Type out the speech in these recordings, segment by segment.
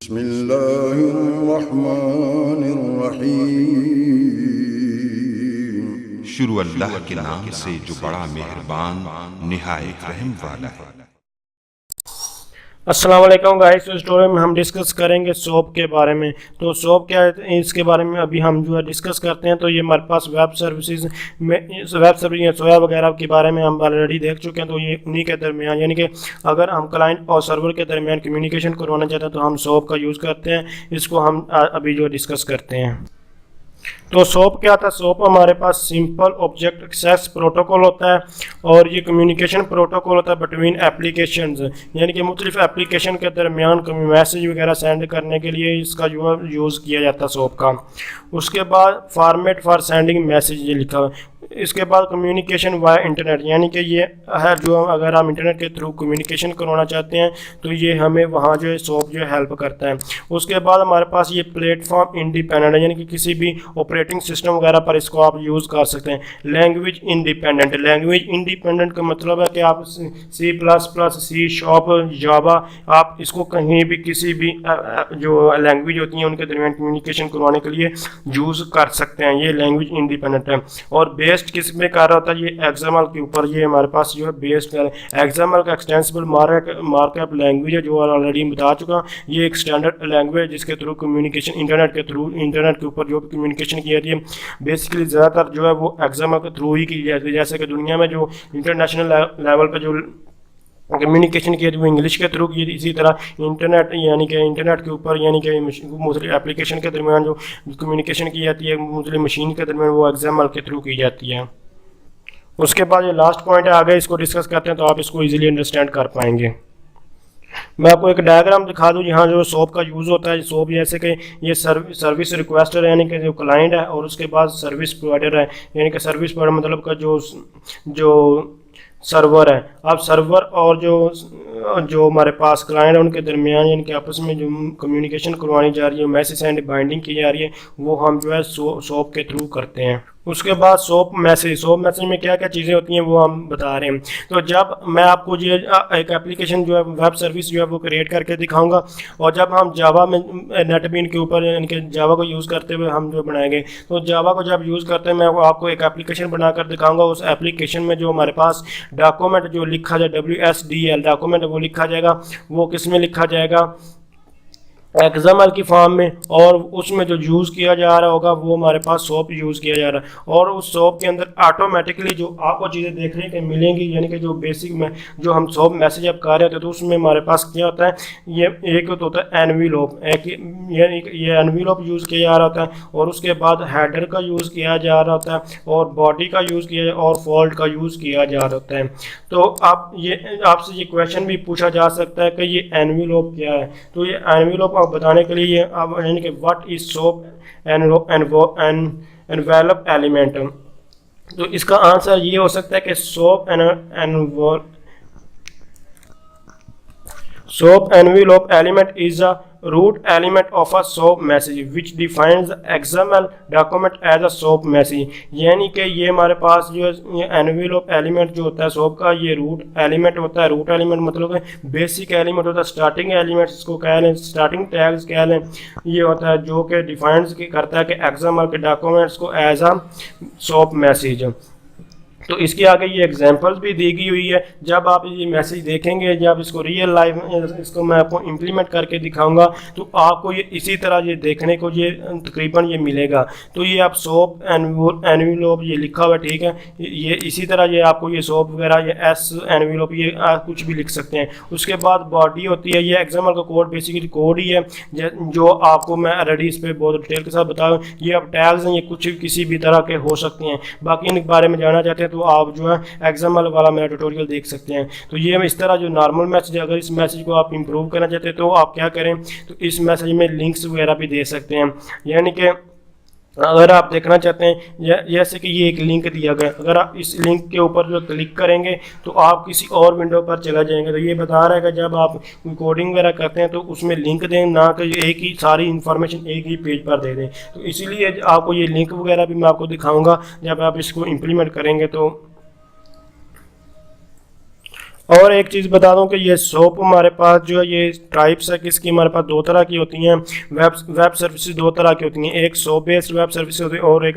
बिस्मिल्लाहिर्रहमानिर्रहीम। शुरू अल्लाह के नाम से जो बड़ा मेहरबान निहायत रहम वाला है। अस्सलाम वालेकुम गाइस। इस स्टोरी में हम डिस्कस करेंगे सोप के बारे में। तो सोप क्या है इसके बारे में अभी हम जो है डिस्कस करते हैं। तो ये हमारे पास वेब सर्विसेज में वेब सर्विस सोया वगैरह के बारे में हम ऑलरेडी देख चुके हैं। तो ये उन्हीं के दरमियान यानी कि अगर हम क्लाइंट और सर्वर के दरमियान कम्युनिकेशन करवाना चाहते हैं तो हम सोप का यूज़ करते हैं। इसको हम अभी जो डिस्कस करते हैं। तो सोप क्या था? सोप हमारे पास सिंपल ऑब्जेक्ट एक्सेस प्रोटोकॉल होता है और ये कम्युनिकेशन प्रोटोकॉल होता है बिटवीन एप्लीकेशंस, यानी कि मुख्तलिफ एप्लीकेशन के दरमियान मैसेज वगैरह सेंड करने के लिए इसका जो यूज़ किया जाता है सोप का। उसके बाद फॉर्मेट फॉर सेंडिंग मैसेज ये लिखा हुआ है। इसके बाद कम्युनिकेशन वाया इंटरनेट, यानी कि ये है जो अगर हम इंटरनेट के थ्रू कम्युनिकेशन करवाना चाहते हैं तो ये हमें वहाँ जो है सोप जो है हेल्प करता है। उसके बाद हमारे पास ये प्लेटफॉर्म इंडिपेंडेंट है, यानी कि किसी भी ऑपरेटिंग सिस्टम वगैरह पर इसको आप यूज़ कर सकते हैं। लैंग्वेज इंडिपेंडेंट, लैंग्वेज इंडिपेंडेंट का मतलब है कि आप C++, सी शार्प, जावा आप इसको कहीं भी किसी भी जो लैंग्वेज होती हैं उनके दरमियान कम्युनिकेशन करवाने के लिए यूज़ कर सकते हैं। ये लैंग्वेज इंडिपेंडेंट है। और बेस्ड किस में कर रहा होता है? ये एक्सएमएल के ऊपर ये हमारे पास जो है बेस्ड कर एक्सएमएल का एक्सटेंसिबल मार्कअप लैंग्वेज है जो ऑलरेडी बता चुका। ये एक स्टैंडर्ड लैंग्वेज जिसके थ्रू कम्युनिकेशन इंटरनेट के ऊपर जो भी कम्युनिकेशन की जाती है बेसिकली ज़्यादातर जो है वो एक्सएमएल के थ्रू ही की जाती है। जैसे कि दुनिया में जो इंटरनेशनल लेवल पर जो कम्युनिकेशन की वो इंग्लिश के थ्रू की, इसी तरह इंटरनेट यानी कि इंटरनेट के ऊपर यानी कि मुख्तलिफ एप्लीकेशन के दरमियान जो कम्युनिकेशन की जाती है मुख्तलिफ मशीन के दरमियान वो एक्सएमएल के थ्रू की जाती है। उसके बाद ये लास्ट पॉइंट है, आगे इसको डिस्कस करते हैं तो आप इसको इजीली अंडरस्टैंड कर पाएंगे। मैं आपको एक डायग्राम दिखा दूं यहाँ जो सोप का यूज़ होता है। सोप जैसे कि ये सर्विस रिक्वेस्टर है यानी कि जो क्लाइंट है और उसके बाद सर्विस प्रोवाइडर है, यानी कि सर्विस प्रोवाइडर मतलब का जो सर्वर है। अब सर्वर और जो हमारे पास क्लाइंट है उनके दरमियान यानी कि आपस में जो कम्युनिकेशन करवानी जा रही है, मैसेज एंड बाइंडिंग की जा रही है, वो हम जो है सोप के थ्रू करते हैं। उसके बाद सोप मैसेज में क्या क्या चीज़ें होती हैं वो हम बता रहे हैं। तो जब मैं आपको ये एक एप्लीकेशन जो है वेब सर्विस जो है वो क्रिएट करके दिखाऊंगा और जब हम जावा में नेटबीन के ऊपर यानी कि जावा को यूज़ करते हुए हम जो बनाएंगे, तो जावा को जब यूज़ करते हैं मैं आपको एक एप्लीकेशन बनाकर दिखाऊंगा। उस एप्लीकेशन में जो हमारे पास डॉक्यूमेंट जो लिखा जाए WSDL डॉक्यूमेंट वो लिखा जाएगा, वो किस में लिखा जाएगा? एक्सएमएल की फॉर्म में। और उसमें जो यूज़ किया जा रहा होगा वो हमारे पास सोप यूज़ किया जा रहा है। और उस सोप के अंदर ऑटोमेटिकली जो आपको चीज़ें देखने के मिलेंगी यानी कि जो बेसिक में जो हम सोप मैसेज अब कर रहे होते हैं तो उसमें हमारे पास क्या होता है? ये एक तो होता है एनवीलोप, ये एनवीलोप यूज़ किया जा रहा होता है और उसके बाद हेडर का यूज़ किया जा रहा होता है और बॉडी का यूज़ किया और फॉल्ट का यूज़ किया जा रहा होता है। तो आप ये आपसे ये क्वेश्चन भी पूछा जा सकता है कि ये एनवीलोप क्या है? तो ये एनवीलोप आप बताने के लिए आप यानी कि what is soap envelope element, तो इसका आंसर ये हो सकता है कि soap envelope element is a root element of a SOAP message which defines the XML document as a SOAP message। यानी कि ये हमारे पास जो एनवेलप एलिमेंट जो होता है SOAP का ये रूट एलिमेंट होता है। रूट एलिमेंट मतलब बेसिक एलिमेंट होता है, स्टार्टिंग एलिमेंट इसको कह लें, स्टार्टिंग टैग्स कह लें। ये होता है जो कि डिफाइंस करता है कि XML के डॉक्यूमेंट्स को एज अ SOAP मैसेज। तो इसके आगे ये एग्जांपल्स भी दी गई हुई है। जब आप ये मैसेज देखेंगे, जब इसको रियल लाइफ इसको मैं आपको इम्प्लीमेंट करके दिखाऊंगा तो आपको ये इसी तरह ये देखने को ये तकरीबन ये मिलेगा। तो ये आप सोप एनवेलप ये लिखा हुआ ठीक है, ये इसी तरह ये आपको ये सोप वगैरह ये एस एनवेलप ये कुछ भी लिख सकते हैं। उसके बाद बॉडी होती है, ये एक्सएमएल का कोड बेसिकली कोड ही है जो आपको मैं ऑलरेडी इस पर बहुत डिटेल के साथ बताऊँ। ये अब टैग्स हैं, ये कुछ किसी भी तरह के हो सकते हैं। बाकी इन बारे में जानना चाहते हैं तो आप जो है एक्सएमएल वाला मेरा ट्यूटोरियल देख सकते हैं। तो ये इस तरह जो नॉर्मल मैसेज है, अगर इस मैसेज को आप इंप्रूव करना चाहते हैं तो आप क्या करें, तो इस मैसेज में लिंक्स वगैरह भी दे सकते हैं। यानी कि अगर आप देखना चाहते हैं जैसे कि ये एक लिंक दिया गया, अगर आप इस लिंक के ऊपर जो क्लिक करेंगे तो आप किसी और विंडो पर चला जाएंगे। तो ये बता रहा है कि जब आप कोडिंग वगैरह करते हैं तो उसमें लिंक दें, ना कि एक ही सारी इन्फॉर्मेशन एक ही पेज पर दे दें। तो इसीलिए आपको ये लिंक वगैरह भी मैं आपको दिखाऊंगा जब आप इसको इम्प्लीमेंट करेंगे। और एक चीज़ बता दूं कि ये सोप हमारे पास जो है ये टाइप्स है किसकी, हमारे पास दो तरह की होती हैं। वेब सर्विसेज दो तरह की होती हैं, एक सोप बेस्ड वेब सर्विसेज होती है और एक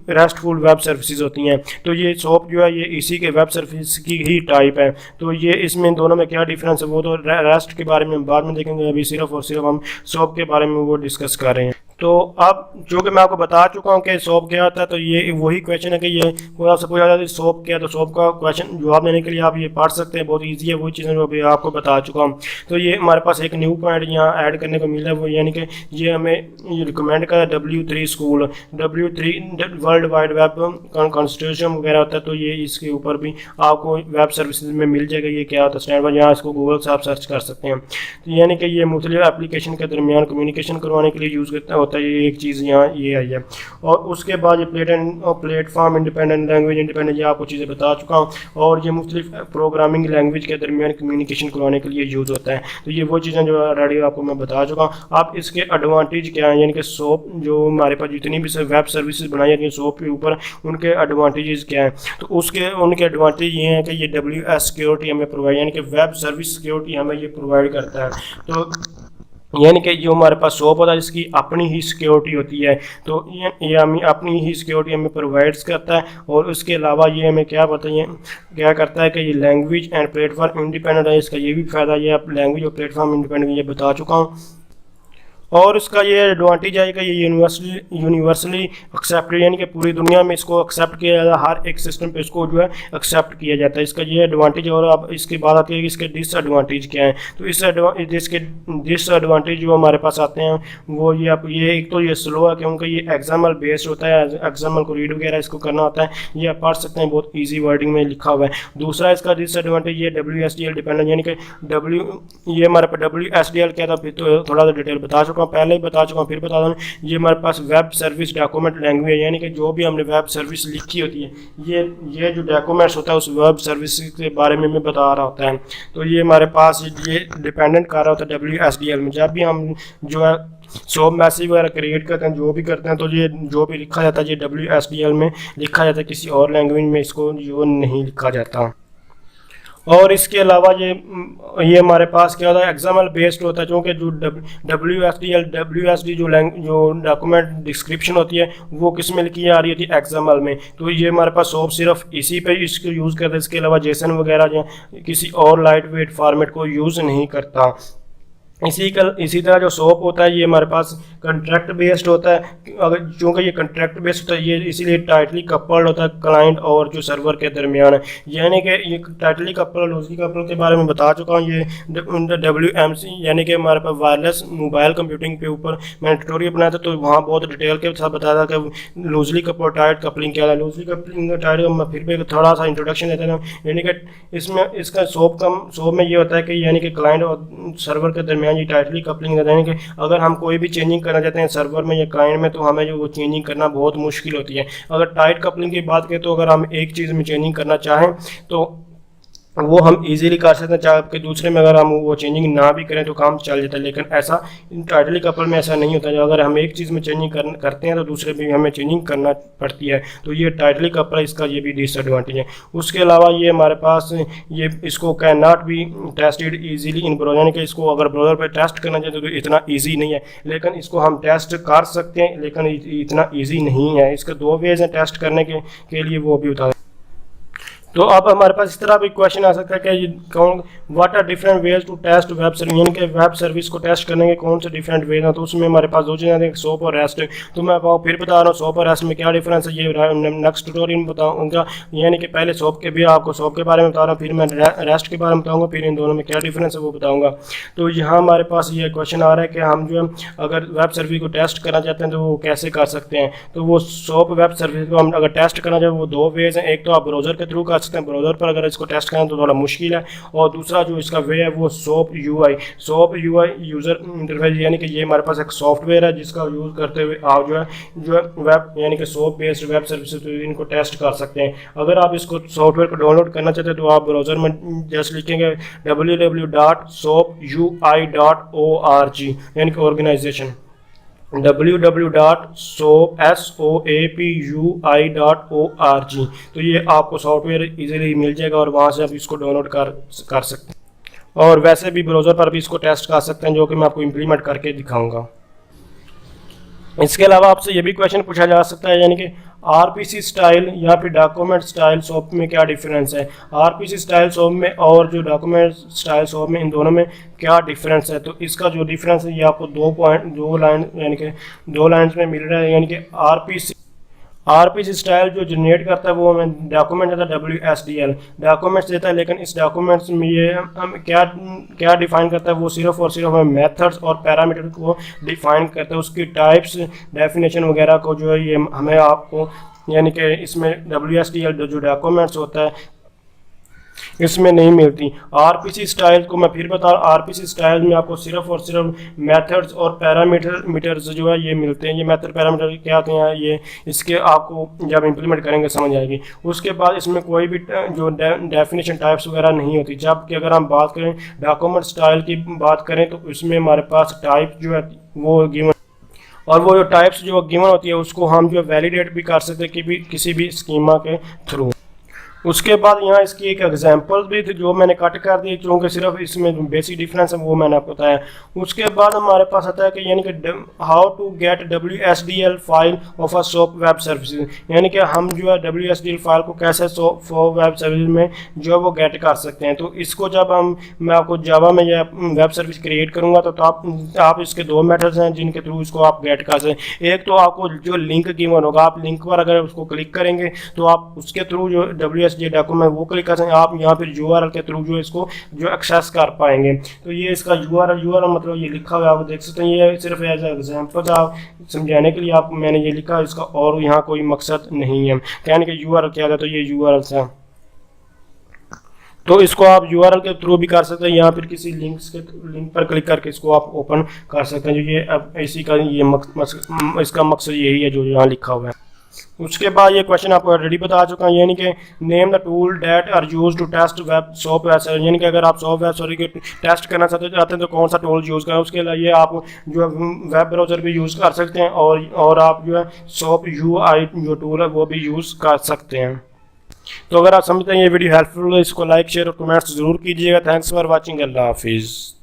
रेस्टफुल वेब सर्विसेज होती हैं। तो ये सोप जो है ये इसी के वेब सर्विस की ही टाइप है। तो ये इसमें दोनों में क्या डिफरेंस है वो तो रेस्ट के बारे में बाद में देखेंगे, अभी सिर्फ और सिर्फ हम सोप के बारे में वो डिस्कस कर रहे हैं। तो अब जो कि मैं आपको बता चुका हूँ कि सोप क्या होता है, तो ये वही क्वेश्चन है कि ये कोई आपसे पूछा जाता है सोप क्या है, तो सोप का क्वेश्चन जवाब देने के लिए आप ये पढ़ सकते हैं, बहुत इजी है, वही चीज़ें जो अभी आपको बता चुका हूँ। तो ये हमारे पास एक न्यू पॉइंट यहाँ ऐड करने को मिला है, वो यानी कि ये हमें रिकमेंड करा W3 school, W3 world wide web constitution वगैरह होता है, तो ये इसके ऊपर भी आपको वेब सर्विसेज में मिल जाएगा ये क्या होता है स्टैंडर्ड, यहाँ इसको गूगल से आप सर्च कर सकते हैं। तो यानी कि ये मुख्तलिफ एप्लीकेशन के दरमियान कम्युनिकेशन करवाने के लिए यूज़ करता होता है, ये एक चीज़ यहाँ ये आई है। और उसके बाद ये प्लेटफॉर्म इंडिपेंडेंट, लैंग्वेज इंडिपेंडेंट, ये आपको चीज़ें बता चुका हूँ। और ये मुख्तलिफ प्रोग्रामिंग लैंग्वेज के दरमियान कम्युनिकेशन करवाने के लिए यूज़ होता है। तो ये वो चीज़ें जो ऑलरेडी आपको मैं बता चुका हूँ। आप इसके एडवांटेज क्या हैं, यानी कि सोप जो हमारे पास जितनी भी वेब सर्विसेज बनाई जाती हैं सोप के ऊपर, उनके एडवांटेजेस क्या हैं। तो उनके एडवांटेज ये हैं कि ये WS सिक्योरिटी हमें प्रोवाइड, यानी कि वेब सर्विस सिक्योरिटी हमें ये प्रोवाइड करता है। तो यानी कि जो हमारे पास सोप होता है इसकी अपनी ही सिक्योरिटी होती है, तो ये हमें अपनी ही सिक्योरिटी हमें प्रोवाइड्स करता है। और उसके अलावा ये हमें क्या करता है कि ये लैंग्वेज एंड प्लेटफॉर्म इंडिपेंडेंट है, इसका ये भी फ़ायदा ये आप लैंग्वेज और प्लेटफॉर्म इंडिपेंडेंट ये बता चुका हूँ। और इसका ये एडवांटेज है कि ये यूनिवर्सली एक्सेप्टेड, यानी कि पूरी दुनिया में इसको एक्सेप्ट किया जाता है, हर एक सिस्टम पे इसको जो है एक्सेप्ट किया जाता है, इसका ये एडवांटेज। और अब इसके बाद आती है कि इसके डिसएडवांटेज क्या है। तो इसके डिसएडवांटेज जो हमारे पास आते हैं वो ये एक तो ये स्लो है क्योंकि ये एग्जाम्पल बेस्ड होता है, एग्जाम्पल को रीड वगैरह इसको करना होता है, ये आप पढ़ सकते हैं, बहुत ईजी वर्डिंग में लिखा हुआ है। दूसरा इसका डिसएडवांटेज ये WSDL डिपेंडेंट, यानी कि ये हमारे पास WSDL क्या था फिर तो थोड़ा सा डिटेल बता चुका हूँ, पहले ही बता चुका हूँ, फिर बता दूँ। ये हमारे पास वेब सर्विस डॉक्यूमेंट लैंग्वेज, यानी कि जो भी हमने वेब सर्विस लिखी होती है ये जो डॉक्यूमेंट्स होता है उस वेब सर्विस के बारे में बता रहा होता है। तो ये हमारे पास ये डिपेंडेंट कर रहा होता है WSDL में। जब भी हम जो है सोप मैसेज वगैरह क्रिएट करते हैं, जो भी करते हैं, तो ये जो भी लिखा जाता है ये WSDL में लिखा जाता है, किसी और लैंग्वेज में इसको जो नहीं लिखा जाता। और इसके अलावा ये हमारे पास क्या होता है एग्जाम्पल बेस्ड होता है, क्योंकि जो WSD जो डॉक्यूमेंट डिस्क्रिप्शन होती है वो किस में लिखी आ रही होती है एग्जाम्पल में। तो ये हमारे पास सोप सिर्फ इसी पे इसको यूज़ करता है, इसके अलावा जेसन वगैरह या किसी और लाइट वेट फॉर्मेट को यूज़ नहीं करता। इसी तरह जो सोप होता है ये हमारे पास कंट्रैक्ट बेस्ड होता है, अगर चूँकि ये कंट्रैक्ट बेस्ड होता है ये इसीलिए टाइटली कपल्ड होता है क्लाइंट और जो सर्वर के दरमियान है। यानी कि ये टाइटली कपल लूजली कपल के बारे में बता चुका हूँ। ये WMC यानी कि हमारे पास वायरलेस मोबाइल कंप्यूटिंग के ऊपर मैंने ट्यूटोरियल बनाया था, तो वहाँ बहुत डिटेल के साथ बताया था कि लूजली कपल टाइट कपलिंग क्या है। लूजली कपलिंग टाइट मैं फिर भी थोड़ा सा इंट्रोडक्शन देता हूँ, यानी कि इसमें इसका सोप में ये होता है कि यानी कि क्लाइंट और सर्वर के दरमियान ये टाइटली कपलिंग रहता है, यानी कि अगर हम कोई भी चेंजिंग करना चाहते हैं सर्वर में या क्लाइंट में तो हमें जो वो चेंजिंग करना बहुत मुश्किल होती है। अगर टाइट कपलिंग की बात करें तो अगर हम एक चीज़ में चेंजिंग करना चाहें तो वो हम इजीली कर सकते हैं, चाहे आपके दूसरे में अगर हम वो चेंजिंग ना भी करें तो काम चल जाता है। लेकिन ऐसा टाइटली कपल में ऐसा नहीं होता है, अगर हम एक चीज़ में चेंजिंग करते हैं तो दूसरे में हमें चेंजिंग करना पड़ती है। तो ये टाइटली कपल है, इसका ये भी डिसएडवांटेज है। उसके अलावा ये हमारे पास ये इसको can not be tested easily in browser, यानी कि इसको अगर ब्राउज़र पर टेस्ट करना चाहते तो इतना ईजी नहीं है, लेकिन इसको हम टेस्ट कर सकते हैं, लेकिन इतना ईजी नहीं है। इसके दो वेज हैं टेस्ट करने के लिए, वो भी बता। तो अब हमारे पास इस तरह भी क्वेश्चन आ सकता है कि कौन what are different ways to test web service, यानी कि वेब सर्विस को टेस्ट करने के कौन से डिफरेंट वेज हैं। तो उसमें हमारे पास दो चीज़ें हैं, सोप और रेस्ट। तो मैं आपको फिर बता रहा हूँ सोप और रेस्ट में क्या डिफरेंस है, ये नेक्स्ट ट्यूटोरियल में बताऊँगा। यानी कि पहले सोप के बारे में बता रहा हूँ, फिर मैं रेस्ट के बारे में बताऊँगा, फिर इन दोनों में क्या डिफरेंस है वो बताऊँगा। तो यहाँ हमारे पास ये क्वेश्चन आ रहा है कि हम जो है अगर वेब सर्विस को टेस्ट करना चाहते हैं तो वो कैसे कर सकते हैं। तो वो सोप वेब सर्विस को हम अगर टेस्ट करना चाहें वो दो वेज हैं, एक तो आप ब्राउज़र के थ्रू कर सकते हैं, ब्राउज़र पर अगर इसको टेस्ट करें तो थोड़ा मुश्किल है। और दूसरा जो इसका वे है वो सोप यूआई यूज़र इंटरफेस, यानी कि ये हमारे पास एक सॉफ्टवेयर है जिसका यूज़ करते हुए आप जो है वेब यानी कि सोप बेस्ड वेब सर्विसेज इनको टेस्ट कर सकते हैं। अगर आप इसको सॉफ्टवेयर को डाउनलोड करना चाहते हैं तो आप ब्राउज़र में जस्ट लिखेंगे www.soapui.org यानी कि ऑर्गेनाइजेशन। www.soapui.org। तो ये आपको सॉफ्टवेयर इजीली मिल जाएगा और वहाँ से आप इसको डाउनलोड कर सकते हैं, और वैसे भी ब्राउज़र पर भी इसको टेस्ट कर सकते हैं, जो कि मैं आपको इम्प्लीमेंट करके दिखाऊंगा। इसके अलावा आपसे ये भी क्वेश्चन पूछा जा सकता है, यानी कि आरपीसी स्टाइल या फिर डॉक्यूमेंट स्टाइल सोप में क्या डिफरेंस है। आरपीसी स्टाइल सोप में और जो डॉक्यूमेंट स्टाइल सोप में, इन दोनों में क्या डिफरेंस है। तो इसका जो डिफरेंस है ये आपको दो लाइन यानी कि 2 लाइन्स में मिल रहा है। यानी कि आरपीसी स्टाइल जो जनरेट करता है वो हमें डॉक्यूमेंट देता है WSDL डॉक्यूमेंट्स देता है, लेकिन इस डॉक्यूमेंट्स में ये हम क्या डिफाइन करता है, वो सिर्फ और सिर्फ हमें मेथड्स और पैरामीटर को डिफाइन करता है। उसकी टाइप्स, डेफिनेशन वगैरह को जो है ये हमें आपको, यानी कि इसमें WSDL जो डॉक्यूमेंट्स होता है इसमें नहीं मिलती। आरपीसी स्टाइल को मैं फिर बता, आरपीसी स्टाइल में आपको सिर्फ और सिर्फ मेथड्स और पैरामीटर्स जो है ये मिलते हैं। ये मेथड पैरामीटर क्या होते हैं, ये इसके आपको जब इम्प्लीमेंट करेंगे समझ आएगी। उसके बाद इसमें कोई भी जो डेफिनेशन टाइप्स वगैरह नहीं होती। जबकि अगर हम बात करें डॉक्यूमेंट स्टाइल की बात करें तो इसमें हमारे पास टाइप जो है वो गिवन, और वो जो टाइप्स जो गिवन होती है उसको हम जो वैलिडेट भी कर सकते हैं किसी भी स्कीमा के थ्रू। उसके बाद यहाँ इसकी एक एग्जांपल भी थी जो मैंने कट कर दी, क्योंकि सिर्फ इसमें बेसिक डिफरेंस है वो मैंने आपको बताया। उसके बाद हमारे पास आता है कि यानी कि how to get WSDL file of a SOAP web service, यानी कि हम जो है WSDL फाइल को कैसे सोप वेब सर्विस में जो है वो गेट कर सकते हैं। तो इसको जब मैं आपको जावा में यह वेब सर्विस क्रिएट करूँगा तो आप इसके 2 मेथड्स हैं जिनके थ्रू इसको आप गेट कर सकते हैं। एक तो आपको जो लिंक गिवन होगा, आप लिंक पर अगर उसको क्लिक करेंगे तो आप उसके थ्रू जो WSDL डॉक्यूमेंट वो क्लिक कर सकते हैं, आप यहाँ फिर URL के थ्रू जो इसको जो एक्सेस कर पाएंगे। तो ये इसका URL मतलब ये लिखा हुआ है, आप देख सकते हैं। ये सिर्फ एज एग्जांपल आप समझाने के लिए आप मैंने ये लिखा है, इसका और यहाँ कोई मकसद नहीं है कहने के URL क्या है। तो ये URL है, तो इसको आप URL के थ्रू भी कर सकते हैं, या फिर किसी लिंक पर क्लिक करके इसको आप ओपन कर सकते हैं। जो ये इसी का ये इसका मकसद यही है जो यहाँ लिखा हुआ है। उसके बाद ये क्वेश्चन आपको ऑलरेडी बता चुका हूँ, यानी कि name the tool that are use to test web SOAP web service, यानी कि अगर आप सोप वेब सर्विस के टेस्ट करना चाहते हैं तो कौन सा टूल यूज़ करें। उसके लिए आप जो है वेब ब्राउज़र भी यूज़ कर सकते हैं, और आप जो है सोप UI जो टूल है वो भी यूज़ कर सकते हैं। तो अगर आप समझते हैं ये वीडियो हेल्पफुल है, इसको लाइक शेयर और कमेंट्स ज़रूर कीजिएगा। थैंक्स फॉर वॉचिंग, अल्लाह हाफिज़।